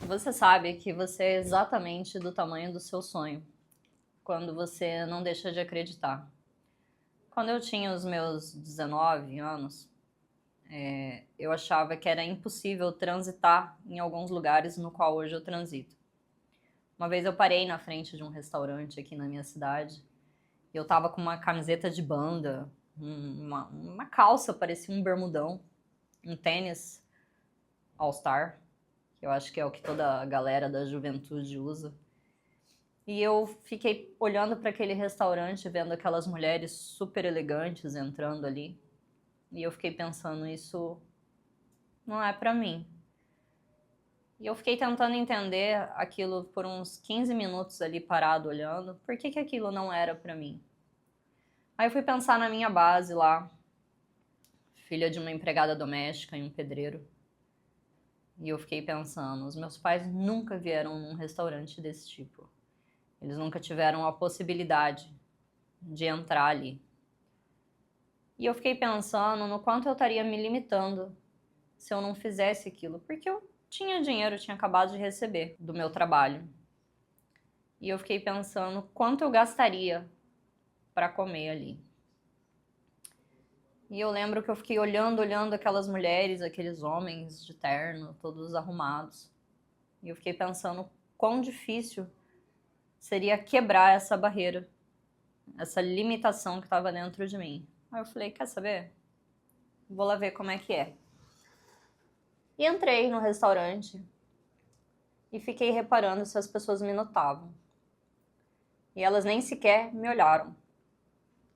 Você sabe que você é exatamente do tamanho do seu sonho, quando você não deixa de acreditar. Quando eu tinha os meus 19 anos, eu achava que era impossível transitar em alguns lugares no qual hoje eu transito. Uma vez eu parei na frente de um restaurante aqui na minha cidade, e eu tava com uma camiseta de banda, uma calça, parecia um bermudão, um tênis All-Star, que eu acho que é o que toda a galera da juventude usa. E eu fiquei olhando para aquele restaurante, vendo aquelas mulheres super elegantes entrando ali. E eu fiquei pensando, isso não é para mim. E eu fiquei tentando entender aquilo por uns 15 minutos ali parado olhando. Por que que aquilo não era para mim? Aí eu fui pensar na minha base lá, filha de uma empregada doméstica e um pedreiro. E eu fiquei pensando, os meus pais nunca vieram num restaurante desse tipo. Eles nunca tiveram a possibilidade de entrar ali. E eu fiquei pensando no quanto eu estaria me limitando se eu não fizesse aquilo. Porque eu tinha dinheiro, eu tinha acabado de receber do meu trabalho. E eu fiquei pensando quanto eu gastaria para comer ali. E eu lembro que eu fiquei olhando aquelas mulheres, aqueles homens de terno, todos arrumados. E eu fiquei pensando quão difícil seria quebrar essa barreira, essa limitação que estava dentro de mim. Aí eu falei, quer saber? Vou lá ver como é que é. E entrei no restaurante e fiquei reparando se as pessoas me notavam. E elas nem sequer me olharam.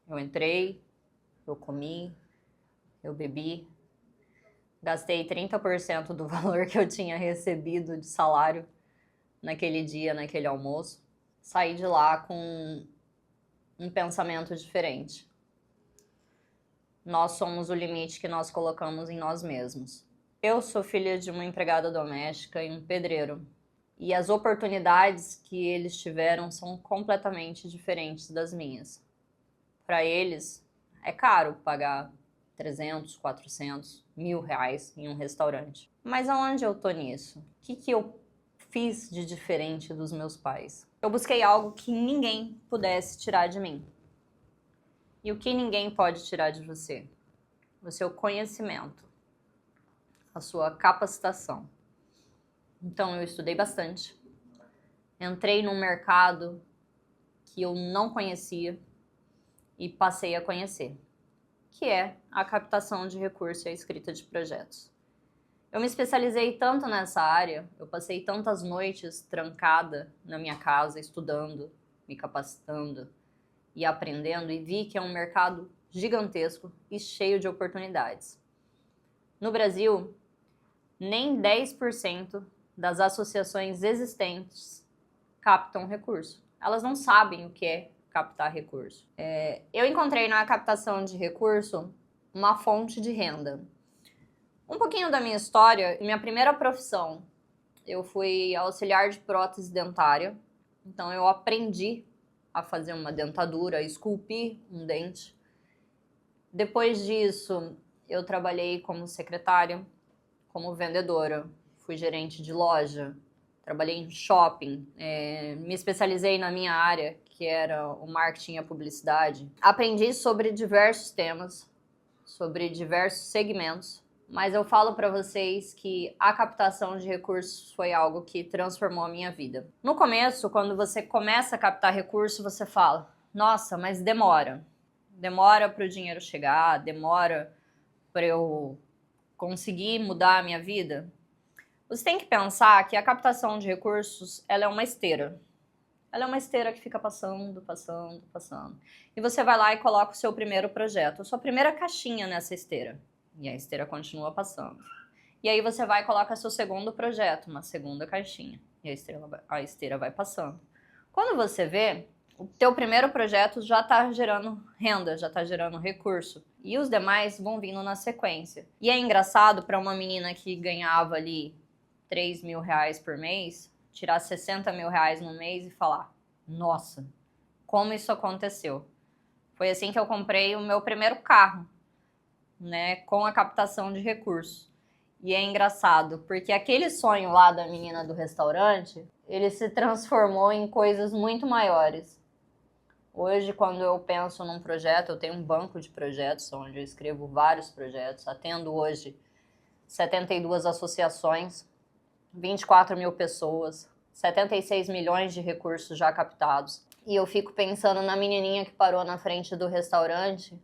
Eu entrei, eu comi, eu bebi, gastei 30% do valor que eu tinha recebido de salário naquele dia, naquele almoço. Saí de lá com um pensamento diferente. Nós somos o limite que nós colocamos em nós mesmos. Eu sou filha de uma empregada doméstica e um pedreiro. E as oportunidades que eles tiveram são completamente diferentes das minhas. Para eles, é caro pagar 300, 400, R$ 1.000 em um restaurante. Mas aonde eu tô nisso? O que eu fiz de diferente dos meus pais? Eu busquei algo que ninguém pudesse tirar de mim. E o que ninguém pode tirar de você? O seu conhecimento, a sua capacitação. Então eu estudei bastante, entrei num mercado que eu não conhecia e passei a conhecer, que é a captação de recursos e a escrita de projetos. Eu me especializei tanto nessa área, eu passei tantas noites trancada na minha casa, estudando, me capacitando e aprendendo, e vi que é um mercado gigantesco e cheio de oportunidades. No Brasil, nem 10% das associações existentes captam recurso. Elas não sabem o que é captar recurso. Eu encontrei na captação de recurso uma fonte de renda. Um pouquinho da minha história, minha primeira profissão, eu fui auxiliar de prótese dentária, então eu aprendi a fazer uma dentadura, a esculpir um dente. Depois disso, eu trabalhei como secretária, como vendedora, fui gerente de loja, trabalhei em shopping, me especializei na minha área, que era o marketing e a publicidade. Aprendi sobre diversos temas, sobre diversos segmentos, mas eu falo para vocês que a captação de recursos foi algo que transformou a minha vida. No começo, quando você começa a captar recurso, você fala, nossa, mas demora. Demora para o dinheiro chegar, demora para eu conseguir mudar a minha vida. Você tem que pensar que a captação de recursos, ela é uma esteira. Ela é uma esteira que fica passando, passando, passando. E você vai lá e coloca o seu primeiro projeto, a sua primeira caixinha nessa esteira. E a esteira continua passando. E aí você vai e coloca seu segundo projeto, uma segunda caixinha. E a esteira vai passando. Quando você vê, o teu primeiro projeto já está gerando renda, já está gerando recurso. E os demais vão vindo na sequência. E é engraçado para uma menina que ganhava ali R$ 3.000 por mês, tirar R$ 60.000 no mês e falar, nossa, como isso aconteceu? Foi assim que eu comprei o meu primeiro carro, né, com a captação de recursos. E é engraçado, porque aquele sonho lá da menina do restaurante, ele se transformou em coisas muito maiores. Hoje, quando eu penso num projeto, eu tenho um banco de projetos, onde eu escrevo vários projetos, atendo hoje 72 associações, 24 mil pessoas, 76 milhões de recursos já captados. E eu fico pensando na menininha que parou na frente do restaurante,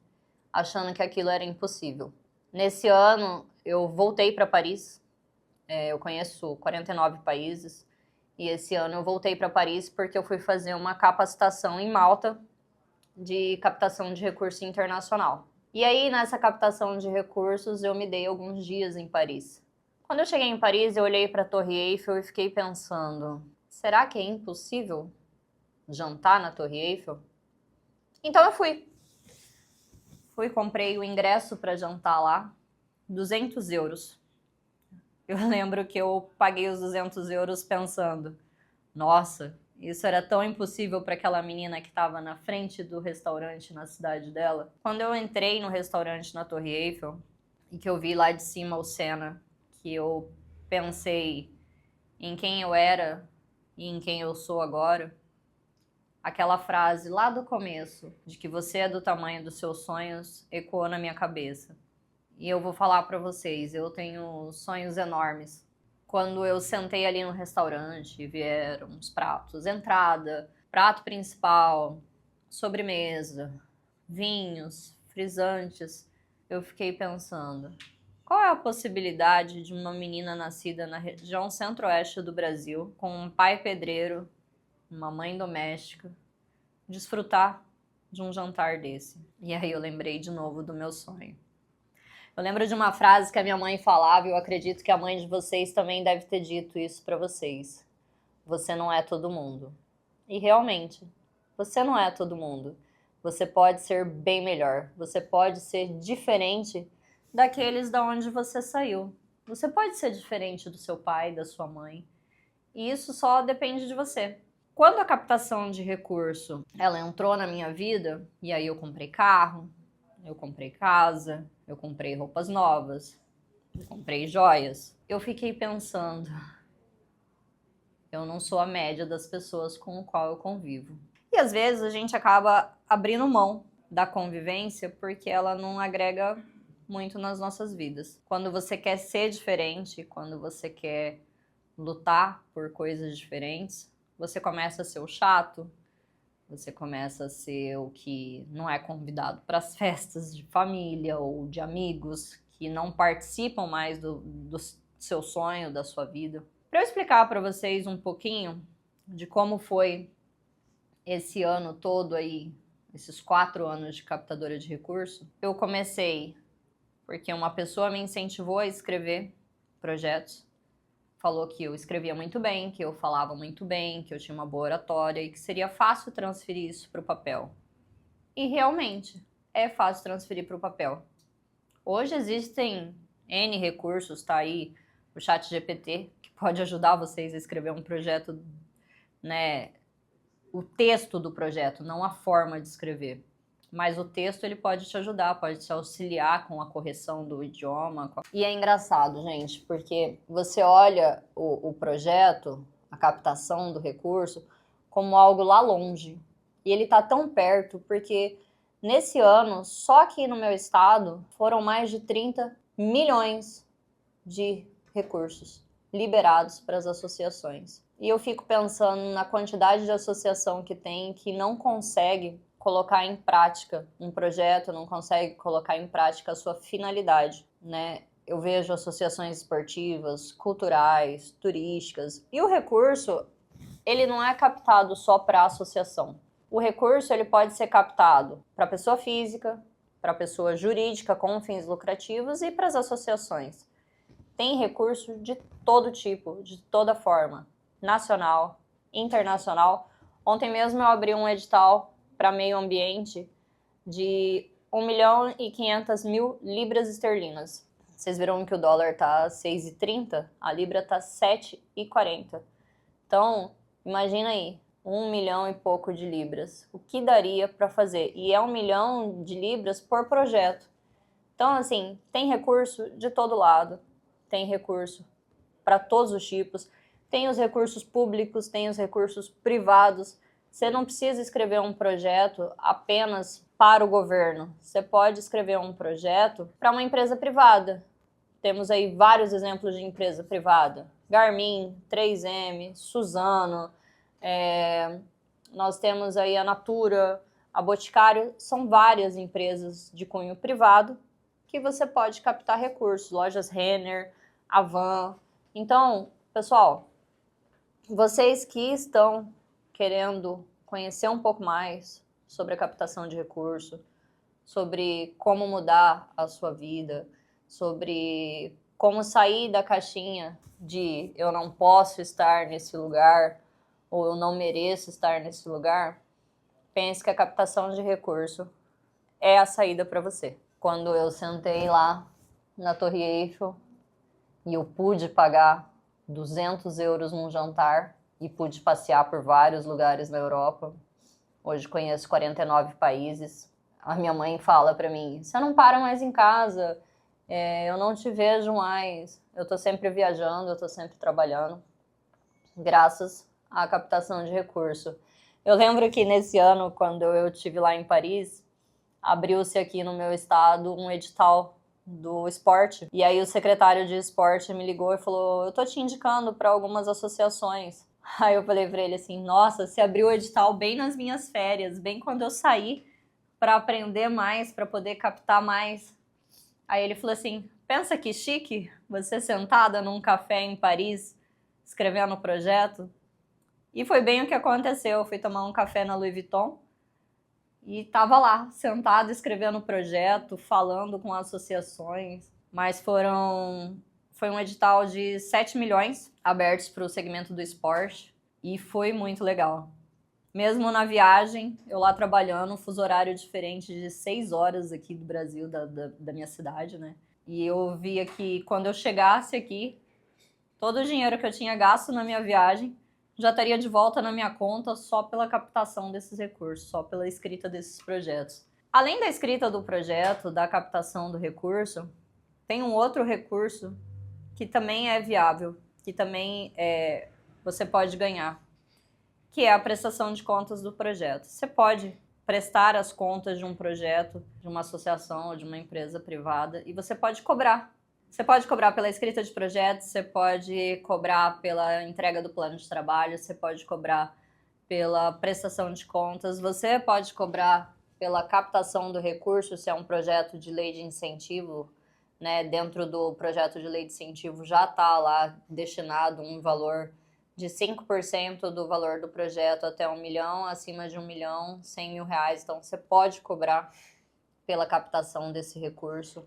achando que aquilo era impossível. Nesse ano, eu voltei para Paris, eu conheço 49 países, e esse ano eu voltei para Paris porque eu fui fazer uma capacitação em Malta de captação de recurso internacional. E aí, nessa captação de recursos, eu me dei alguns dias em Paris. Quando eu cheguei em Paris, eu olhei para a Torre Eiffel e fiquei pensando, será que é impossível jantar na Torre Eiffel? Então eu fui. Comprei o ingresso para jantar lá, 200 euros. Eu lembro que eu paguei os 200 euros pensando, nossa, isso era tão impossível para aquela menina que estava na frente do restaurante na cidade dela. Quando eu entrei no restaurante na Torre Eiffel e que eu vi lá de cima o Senna, que eu pensei em quem eu era e em quem eu sou agora, aquela frase lá do começo, de que você é do tamanho dos seus sonhos, ecoou na minha cabeça. E eu vou falar para vocês, eu tenho sonhos enormes. Quando eu sentei ali no restaurante, vieram os pratos, entrada, prato principal, sobremesa, vinhos, frisantes, eu fiquei pensando, qual é a possibilidade de uma menina nascida na região centro-oeste do Brasil, com um pai pedreiro, uma mãe doméstica, desfrutar de um jantar desse? E aí eu lembrei de novo do meu sonho. Eu lembro de uma frase que a minha mãe falava, e eu acredito que a mãe de vocês também deve ter dito isso para vocês. Você não é todo mundo. E realmente, você não é todo mundo. Você pode ser bem melhor. Você pode ser diferente daqueles da onde você saiu. Você pode ser diferente do seu pai, da sua mãe. E isso só depende de você. Quando a captação de recurso, ela entrou na minha vida, e aí eu comprei carro, eu comprei casa, eu comprei roupas novas, eu comprei joias. Eu fiquei pensando, eu não sou a média das pessoas com o qual eu convivo. E às vezes a gente acaba abrindo mão da convivência porque ela não agrega muito nas nossas vidas. Quando você quer ser diferente, quando você quer lutar por coisas diferentes, você começa a ser o chato, você começa a ser o que não é convidado para as festas de família ou de amigos, que não participam mais do seu sonho, da sua vida. Para eu explicar para vocês um pouquinho de como foi esse ano todo aí, esses 4 anos de captadora de recurso, eu comecei porque uma pessoa me incentivou a escrever projetos. Falou que eu escrevia muito bem, que eu falava muito bem, que eu tinha uma boa oratória e que seria fácil transferir isso para o papel. E realmente, é fácil transferir para o papel. Hoje existem N recursos, tá aí o ChatGPT, que pode ajudar vocês a escrever um projeto, né? O texto do projeto, não a forma de escrever. Mas o texto ele pode te ajudar, pode te auxiliar com a correção do idioma. E é engraçado, gente, porque você olha o projeto, a captação do recurso, como algo lá longe. E ele está tão perto porque nesse ano, só aqui no meu estado, foram mais de 30 milhões de recursos liberados para as associações. E eu fico pensando na quantidade de associação que tem que não consegue colocar em prática um projeto, não consegue colocar em prática a sua finalidade, né? Eu vejo associações esportivas, culturais, turísticas, e o recurso, ele não é captado só para a associação. O recurso, ele pode ser captado para a pessoa física, para a pessoa jurídica com fins lucrativos e para as associações. Tem recurso de todo tipo, de toda forma, nacional, internacional. Ontem mesmo eu abri um edital para meio ambiente de 1.500.000 libras esterlinas. Vocês viram que o dólar tá 6,30, a libra tá 7,40. Então, imagina aí, 1 milhão e pouco de libras. O que daria para fazer? E é 1 milhão de libras por projeto. Então, assim, tem recurso de todo lado. tem recurso para todos os tipos. Tem os recursos públicos, tem os recursos privados. Você não precisa escrever um projeto apenas para o governo. Você pode escrever um projeto para uma empresa privada. Temos aí vários exemplos de empresa privada. Garmin, 3M, Suzano, nós temos aí a Natura, a Boticário. São várias empresas de cunho privado que você pode captar recursos. Lojas Renner, Avan. Então, pessoal, vocês que estão querendo conhecer um pouco mais sobre a captação de recurso, sobre como mudar a sua vida, sobre como sair da caixinha de eu não posso estar nesse lugar ou eu não mereço estar nesse lugar, pense que a captação de recurso é a saída para você. Quando eu sentei lá na Torre Eiffel e eu pude pagar 200 euros num jantar e pude passear por vários lugares na Europa. Hoje conheço 49 países. A minha mãe fala para mim, você não para mais em casa, eu não te vejo mais. Eu tô sempre viajando, eu tô sempre trabalhando, graças à captação de recurso. Eu lembro que nesse ano, quando eu estive lá em Paris, abriu-se aqui no meu estado um edital do esporte. E aí o secretário de esporte me ligou e falou, eu tô te indicando para algumas associações. Aí eu falei para ele assim, nossa, se abriu o edital bem nas minhas férias, bem quando eu saí para aprender mais, para poder captar mais. Aí ele falou assim, pensa que chique, você sentada num café em Paris, escrevendo o projeto. E foi bem o que aconteceu, eu fui tomar um café na Louis Vuitton e estava lá, sentada, escrevendo o projeto, falando com associações, mas foi um edital de 7 milhões abertos para o segmento do esporte e foi muito legal. Mesmo na viagem, eu lá trabalhando, um fuso horário diferente de 6 horas aqui do Brasil, da minha cidade, né? E eu via que quando eu chegasse aqui, todo o dinheiro que eu tinha gasto na minha viagem já estaria de volta na minha conta só pela captação desses recursos, só pela escrita desses projetos. Além da escrita do projeto, da captação do recurso, tem um outro recurso que também é viável, que também você pode ganhar, que é a prestação de contas do projeto. Você pode prestar as contas de um projeto, de uma associação ou de uma empresa privada e você pode cobrar. Você pode cobrar pela escrita de projetos, você pode cobrar pela entrega do plano de trabalho, você pode cobrar pela prestação de contas, você pode cobrar pela captação do recurso, se é um projeto de lei de incentivo, né? Dentro do projeto de lei de incentivo já está lá destinado um valor de 5% do valor do projeto até 1 milhão, acima de 1 milhão, 100 mil reais. Então, você pode cobrar pela captação desse recurso.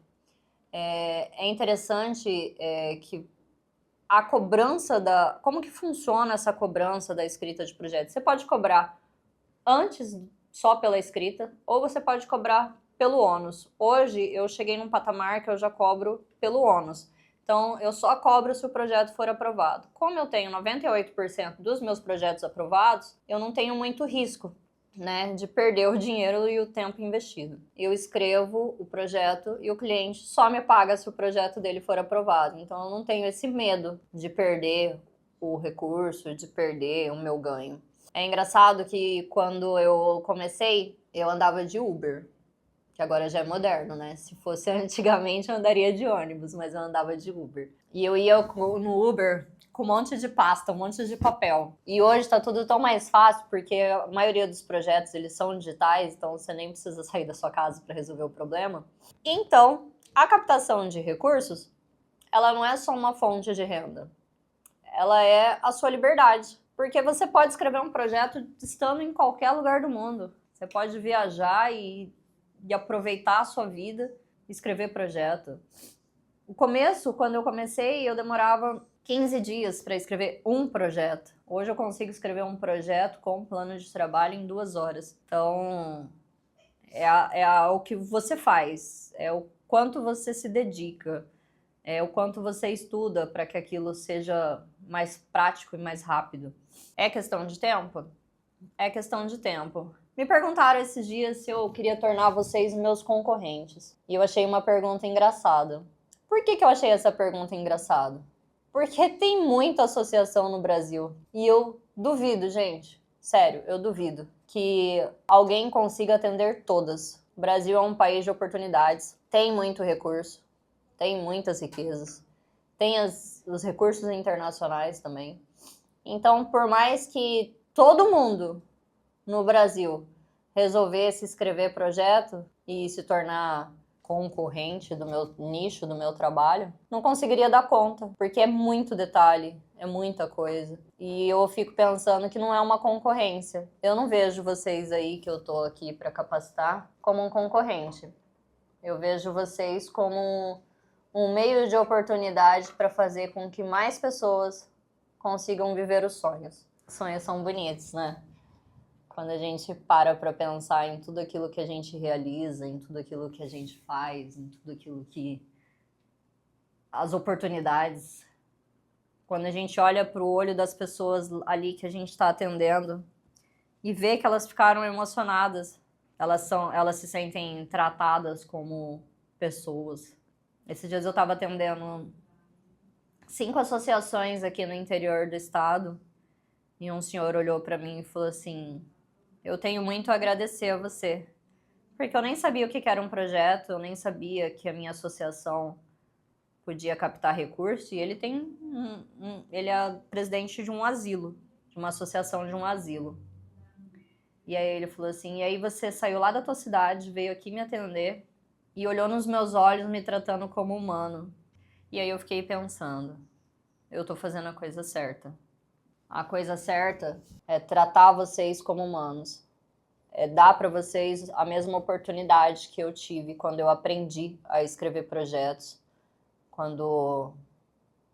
É interessante que a cobrança como que funciona essa cobrança da escrita de projeto? Você pode cobrar antes só pela escrita ou você pode cobrar pelo ônus. Hoje eu cheguei num patamar que eu já cobro pelo ônus. Então eu só cobro se o projeto for aprovado. Como eu tenho 98% dos meus projetos aprovados, eu não tenho muito risco, né, de perder o dinheiro e o tempo investido. Eu escrevo o projeto e o cliente só me paga se o projeto dele for aprovado. Então eu não tenho esse medo de perder o recurso, de perder o meu ganho. É engraçado que quando eu comecei, eu andava de Uber, que agora já é moderno, né? Se fosse antigamente eu andaria de ônibus, mas eu andava de Uber. E eu ia no Uber com um monte de pasta, um monte de papel. E hoje tá tudo tão mais fácil, porque a maioria dos projetos, eles são digitais, então você nem precisa sair da sua casa para resolver o problema. Então, a captação de recursos, ela não é só uma fonte de renda. Ela é a sua liberdade. Porque você pode escrever um projeto estando em qualquer lugar do mundo. Você pode viajar e aproveitar a sua vida e escrever projeto. No começo, quando eu comecei, eu demorava 15 dias para escrever um projeto. Hoje eu consigo escrever um projeto com um plano de trabalho em 2 horas. Então, o que você faz, é o quanto você se dedica, é o quanto você estuda para que aquilo seja mais prático e mais rápido. É questão de tempo? É questão de tempo. Me perguntaram esses dias se eu queria tornar vocês meus concorrentes. E eu achei uma pergunta engraçada. Por que eu achei essa pergunta engraçada? Porque tem muita associação no Brasil. E eu duvido, gente. Sério, eu duvido que alguém consiga atender todas. O Brasil é um país de oportunidades. Tem muito recurso. Tem muitas riquezas. Tem os recursos internacionais também. Então, por mais que todo mundo no Brasil resolvesse escrever projeto e se tornar concorrente do meu nicho, do meu trabalho, não conseguiria dar conta, porque é muito detalhe, é muita coisa. E eu fico pensando que não é uma concorrência. Eu não vejo vocês aí, que eu tô aqui para capacitar, como um concorrente. Eu vejo vocês como um meio de oportunidade para fazer com que mais pessoas consigam viver os sonhos. Os sonhos são bonitos, né? Quando a gente para pensar em tudo aquilo que a gente realiza, em tudo aquilo que a gente faz, em tudo aquilo que... as oportunidades. Quando a gente olha para o olho das pessoas ali que a gente está atendendo e vê que elas ficaram emocionadas, elas se sentem tratadas como pessoas. Esses dias eu estava atendendo 5 associações aqui no interior do estado e um senhor olhou para mim e falou assim: eu tenho muito a agradecer a você, porque eu nem sabia o que era um projeto, eu nem sabia que a minha associação podia captar recurso, e ele ele é presidente de um asilo, de uma associação de um asilo. E aí ele falou assim: e aí você saiu lá da tua cidade, veio aqui me atender e olhou nos meus olhos me tratando como humano. E aí eu fiquei pensando, eu tô fazendo a coisa certa. A coisa certa é tratar vocês como humanos. É dar para vocês a mesma oportunidade que eu tive quando eu aprendi a escrever projetos, quando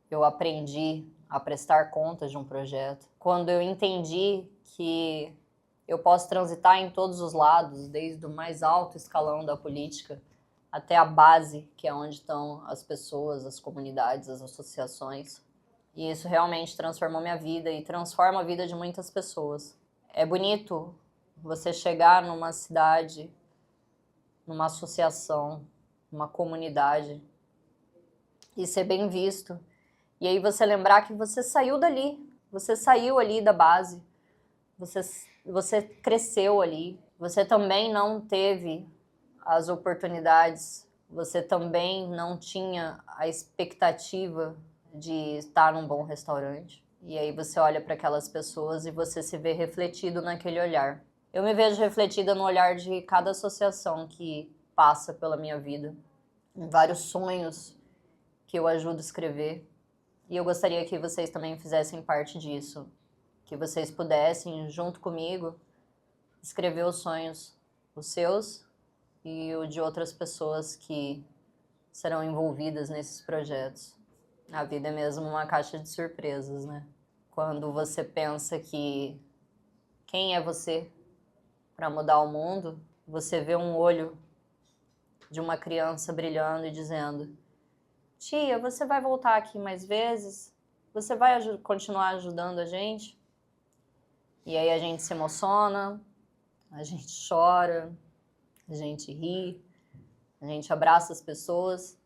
eu aprendi a prestar contas de um projeto, quando eu entendi que eu posso transitar em todos os lados, desde o mais alto escalão da política até a base, que é onde estão as pessoas, as comunidades, as associações. E isso realmente transformou minha vida e transforma a vida de muitas pessoas. É bonito você chegar numa cidade, numa associação, numa comunidade e ser bem visto. E aí você lembrar que você saiu dali, você saiu ali da base, você cresceu ali, você também não teve as oportunidades, você também não tinha a expectativa de estar num bom restaurante. E aí você olha para aquelas pessoas e você se vê refletido naquele olhar. Eu me vejo refletida no olhar de cada associação que passa pela minha vida, em vários sonhos que eu ajudo a escrever. E eu gostaria que vocês também fizessem parte disso, que vocês pudessem, junto comigo, escrever os sonhos, os seus e o de outras pessoas que serão envolvidas nesses projetos. A vida é mesmo uma caixa de surpresas, né? Quando você pensa que quem é você para mudar o mundo, você vê um olho de uma criança brilhando e dizendo: tia, você vai voltar aqui mais vezes? Você vai continuar ajudando a gente? E aí a gente se emociona, a gente chora, a gente ri, a gente abraça as pessoas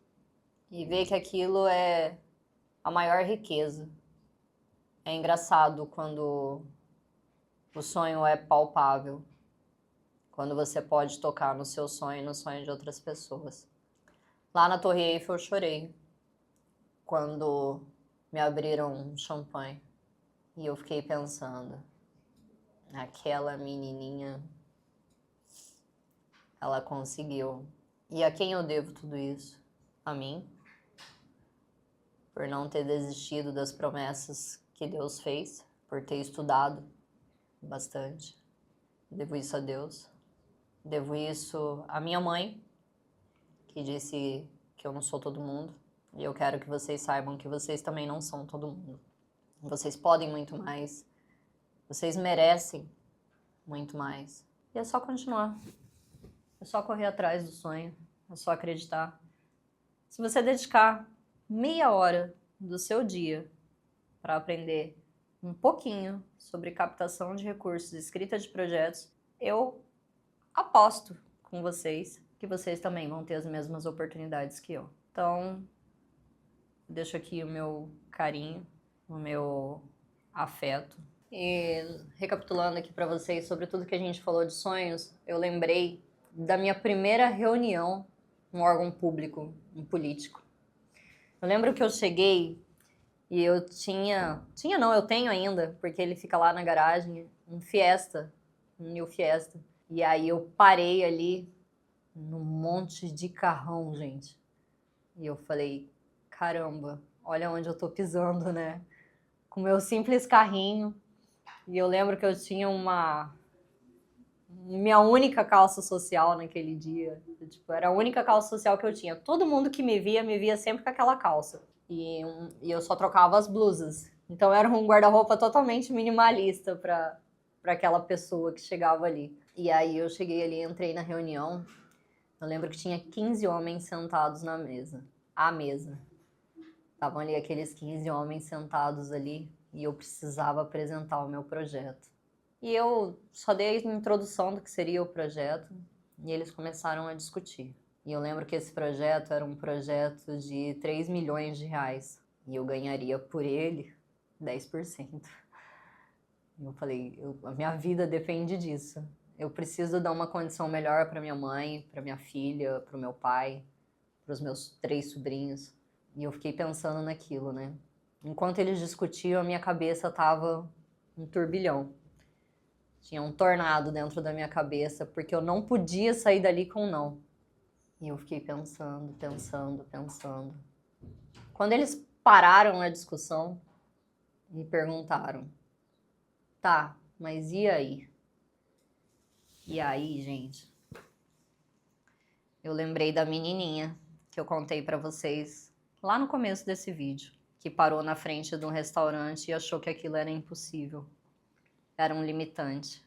e vê que aquilo é a maior riqueza. É engraçado quando o sonho é palpável, quando você pode tocar no seu sonho e no sonho de outras pessoas. Lá na Torre Eiffel eu chorei quando me abriram um champanhe e eu fiquei pensando, aquela menininha, ela conseguiu. E a quem eu devo tudo isso? A mim, por não ter desistido das promessas que Deus fez, por ter estudado bastante. Devo isso a Deus. Devo isso à minha mãe, que disse que eu não sou todo mundo. E eu quero que vocês saibam que vocês também não são todo mundo. Vocês podem muito mais. Vocês merecem muito mais. E é só continuar. É só correr atrás do sonho. É só acreditar. Se você dedicar meia hora do seu dia para aprender um pouquinho sobre captação de recursos, escrita de projetos, eu aposto com vocês que vocês também vão ter as mesmas oportunidades que eu. Então, deixo aqui o meu carinho, o meu afeto. E recapitulando aqui para vocês sobre tudo que a gente falou de sonhos, eu lembrei da minha primeira reunião num órgão público, um político. Eu lembro que eu cheguei e eu eu tenho ainda, porque ele fica lá na garagem, um New Fiesta. E aí eu parei ali num monte de carrão, gente. E eu falei, caramba, olha onde eu tô pisando, né? Com meu simples carrinho. E eu lembro que eu tinha minha única calça social naquele dia. Tipo, era a única calça social que eu tinha. Todo mundo que me via sempre com aquela calça. E eu só trocava as blusas. Então era um guarda-roupa totalmente minimalista para aquela pessoa que chegava ali. E aí eu cheguei ali, entrei na reunião. Eu lembro que tinha 15 homens sentados na mesa. À mesa. Estavam ali aqueles 15 homens sentados ali e eu precisava apresentar o meu projeto. E eu só dei a introdução do que seria o projeto e eles começaram a discutir. E eu lembro que esse projeto era um projeto de 3 milhões de reais e eu ganharia por ele 10%. E eu falei, a minha vida depende disso. Eu preciso dar uma condição melhor para minha mãe, para minha filha, para o meu pai, para os meus 3 sobrinhos. E eu fiquei pensando naquilo, né? Enquanto eles discutiam, a minha cabeça estava um turbilhão. Tinha um tornado dentro da minha cabeça, porque eu não podia sair dali com não. E eu fiquei pensando. Quando eles pararam a discussão, me perguntaram, tá, mas e aí? E aí, gente? Eu lembrei da menininha que eu contei pra vocês lá no começo desse vídeo, que parou na frente de um restaurante e achou que aquilo era impossível. Era um limitante.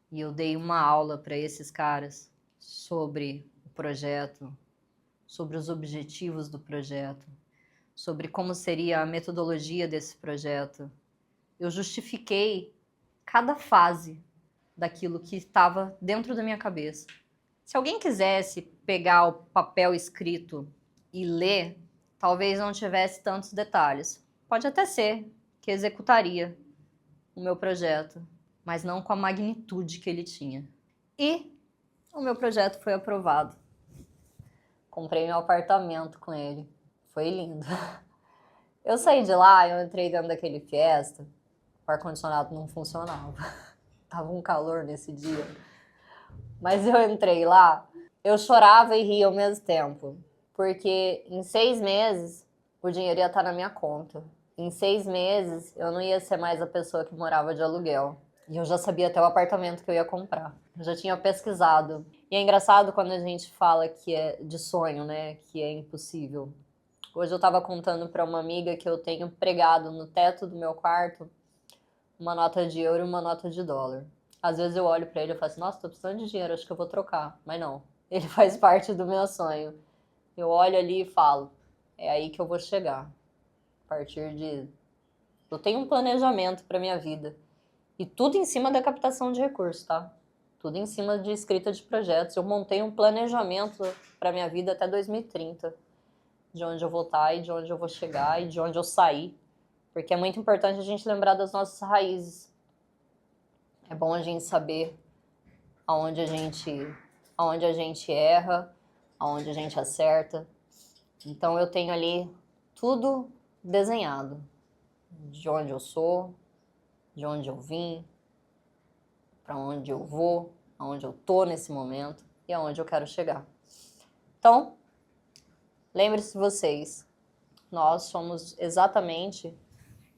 E eu dei uma aula para esses caras sobre o projeto, sobre os objetivos do projeto, sobre como seria a metodologia desse projeto. Eu justifiquei cada fase daquilo que estava dentro da minha cabeça. Se alguém quisesse pegar o papel escrito e ler, talvez não tivesse tantos detalhes. Pode até ser que executaria o meu projeto, mas não com a magnitude que ele tinha. E o meu projeto foi aprovado. Comprei meu apartamento com ele. Foi lindo. Eu saí de lá, eu entrei dentro daquele Fiesta, o ar-condicionado não funcionava. Tava um calor nesse dia. Mas eu entrei lá, eu chorava e ria ao mesmo tempo. Porque em 6 meses, o dinheiro ia estar na minha conta. Em 6 meses, eu não ia ser mais a pessoa que morava de aluguel. E eu já sabia até o apartamento que eu ia comprar. Eu já tinha pesquisado. E é engraçado quando a gente fala que é de sonho, né? Que é impossível. Hoje eu estava contando para uma amiga que eu tenho pregado no teto do meu quarto uma nota de euro e uma nota de dólar. Às vezes eu olho para ele e falo assim, nossa, tô precisando de dinheiro, acho que eu vou trocar. Mas não, ele faz parte do meu sonho. Eu olho ali e falo, é aí que eu vou chegar. A partir de... Eu tenho um planejamento para minha vida. E tudo em cima da captação de recursos, tá? Tudo em cima de escrita de projetos. Eu montei um planejamento para minha vida até 2030. De onde eu vou estar e de onde eu vou chegar e de onde eu sair. Porque é muito importante a gente lembrar das nossas raízes. É bom a gente saber aonde a gente erra, aonde a gente acerta. Então eu tenho ali tudo desenhado. De onde eu sou, de onde eu vim, para onde eu vou, aonde eu tô nesse momento e aonde eu quero chegar. Então, lembre-se vocês, nós somos exatamente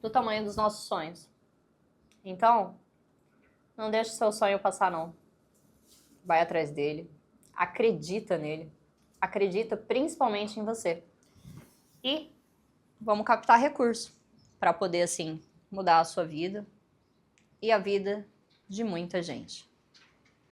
do tamanho dos nossos sonhos. Então, não deixe o seu sonho passar não. Vai atrás dele, acredita nele, acredita principalmente em você. E vamos captar recurso para poder, assim, mudar a sua vida e a vida de muita gente.